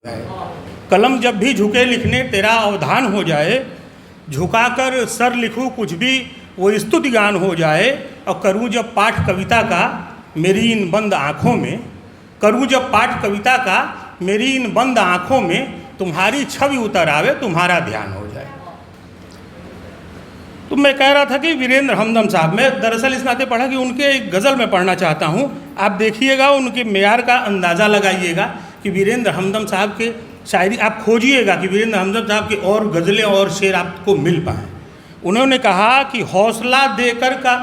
कलम जब भी झुके लिखने तेरा अवधान हो जाए, झुकाकर सर लिखूं कुछ भी वो स्तुति गान हो जाए। और करूं जब पाठ कविता का मेरी इन बंद आँखों में, करूं जब पाठ कविता का मेरी इन बंद आँखों में, तुम्हारी छवि उतर आवे तुम्हारा ध्यान हो जाए। तो मैं कह रहा था कि वीरेंद्र हमदम साहब, मैं दरअसल इस नाते पढ़ा कि उनके एक गज़ल में पढ़ना चाहता हूँ। आप देखिएगा, उनके मेयार का अंदाज़ा लगाइएगा कि वीरेंद्र हमदम साहब के शायरी आप खोजिएगा कि वीरेंद्र हमदम साहब की और गज़लें और शेर आपको मिल पाएँ। उन्होंने कहा कि हौसला देकर का,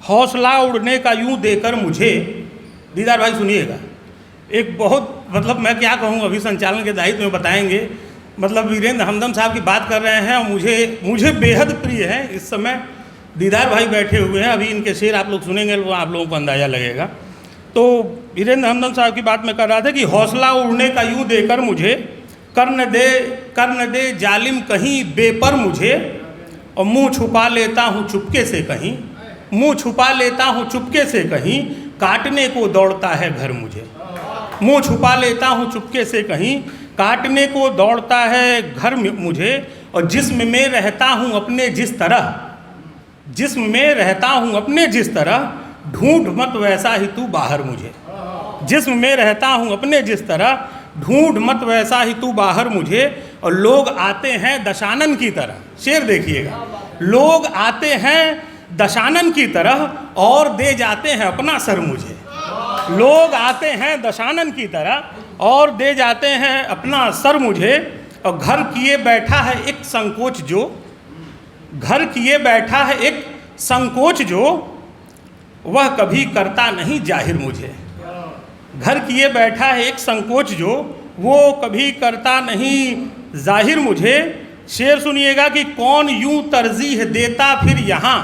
हौसला उड़ने का यूँ देकर मुझे, दीदार भाई सुनिएगा, एक बहुत मतलब मैं क्या कहूँ, अभी संचालन के दायित्व में बताएंगे। मतलब वीरेंद्र हमदम साहब की बात कर रहे हैं और मुझे बेहद प्रिय है। इस समय दीदार भाई बैठे हुए हैं, अभी इनके शेर आप लोग सुनेंगे तो आप लोगों को अंदाज़ा लगेगा। तो वीरेंद्र हमदम साहब की बात मैं कर रहा था कि हौसला उड़ने का यूँ देकर मुझे, कर न दे जालिम कहीं बेपर मुझे, और मुँह छुपा लेता हूँ चुपके से कहीं, मुँह छुपा लेता हूँ चुपके से कहीं, काटने को दौड़ता है घर मुझे। मुँह छुपा लेता हूँ चुपके से कहीं, काटने को दौड़ता है घर मुझे। और जिस्म में रहता हूँ अपने जिस तरह, जिस्म में रहता हूँ अपने जिस तरह, ढूंढ मत वैसा ही तू बाहर मुझे। जिस्म में रहता हूँ अपने जिस तरह, ढूंढ मत वैसा ही तू बाहर मुझे। और लोग आते हैं दशानन की तरह, शेर देखिएगा, लोग आते हैं दशानन की तरह और दे जाते हैं अपना सर मुझे। लोग आते हैं दशानन की तरह और दे जाते हैं अपना सर मुझे। और घर किए बैठा है एक संकोच जो, घर किए बैठा है एक संकोच जो, वह कभी करता नहीं जाहिर मुझे। घर किए बैठा है एक संकोच जो, वो कभी करता नहीं जाहिर मुझे। शेर सुनिएगा कि कौन यूं तरजीह देता फिर यहाँ,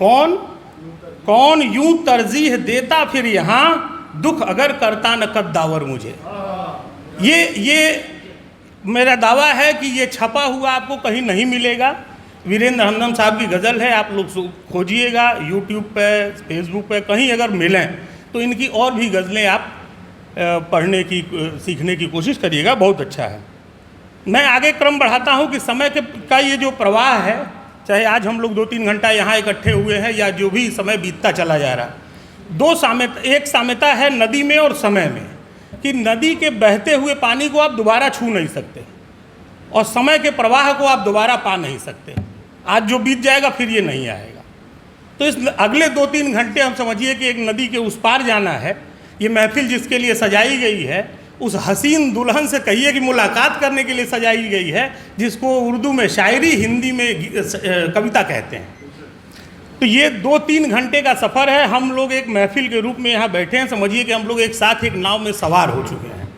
कौन यूं तरजीह देता फिर यहाँ, दुख अगर करता न कद्दावर मुझे। ये मेरा दावा है कि ये छपा हुआ आपको कहीं नहीं मिलेगा। वीरेंद्र हमदम साहब की गज़ल है, आप लोग खोजिएगा यूट्यूब पे, फेसबुक पे, कहीं अगर मिलें तो इनकी और भी गज़लें आप पढ़ने की, सीखने की कोशिश करिएगा, बहुत अच्छा है। मैं आगे क्रम बढ़ाता हूँ कि समय का ये जो प्रवाह है, चाहे आज हम लोग 2-3 घंटा यहाँ इकट्ठे हुए हैं या जो भी समय बीतता चला जा रहा, एक साम्यता है नदी में और समय में, कि नदी के बहते हुए पानी को आप दोबारा छू नहीं सकते और समय के प्रवाह को आप दोबारा पा नहीं सकते। आज जो बीत जाएगा फिर ये नहीं आएगा। तो इस अगले 2-3 घंटे हम समझिए कि एक नदी के उस पार जाना है। ये महफिल जिसके लिए सजाई गई है, उस हसीन दुल्हन से कहिए कि मुलाकात करने के लिए सजाई गई है, जिसको उर्दू में शायरी, हिंदी में कविता कहते हैं। तो ये 2-3 घंटे का सफ़र है। हम लोग एक महफिल के रूप में यहाँ बैठे हैं। समझिए कि हम लोग एक साथ एक नाव में सवार हो चुके हैं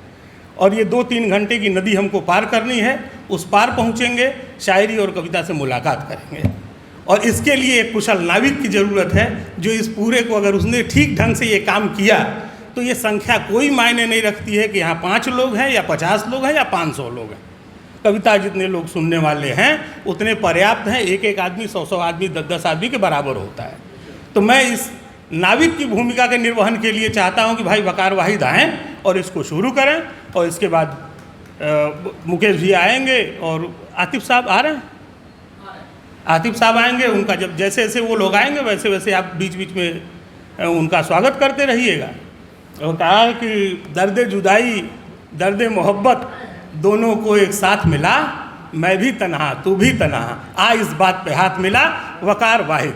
और ये 2-3 घंटे की नदी हमको पार करनी है। उस पार पहुँचेंगे, शायरी और कविता से मुलाकात करेंगे। और इसके लिए एक कुशल नाविक की ज़रूरत है, जो इस पूरे को, अगर उसने ठीक ढंग से ये काम किया तो ये संख्या कोई मायने नहीं रखती है कि यहाँ 5 लोग हैं या 50 लोग हैं या 500 लोग हैं। कविता जितने लोग सुनने वाले हैं उतने पर्याप्त हैं। एक आदमी 100 आदमी, 10 आदमी के बराबर होता है। तो मैं इस नाविक की भूमिका के निर्वहन के लिए चाहता हूं कि भाई वकार वाहिद आएँ और इसको शुरू करें। और इसके बाद मुकेश जी आएंगे और आतिफ साहब आ रहे हैं, आतिफ साहब आएंगे। उनका जब जैसे जैसे वो लोग आएंगे वैसे वैसे आप बीच बीच में उनका स्वागत करते रहिएगा। और कहा कि दर्द जुदाई, दर्द मोहब्बत दोनों को एक साथ मिला, मैं भी तन्हा तू भी तन्हा, आ इस बात पे हाथ मिला, वकार वाहिद।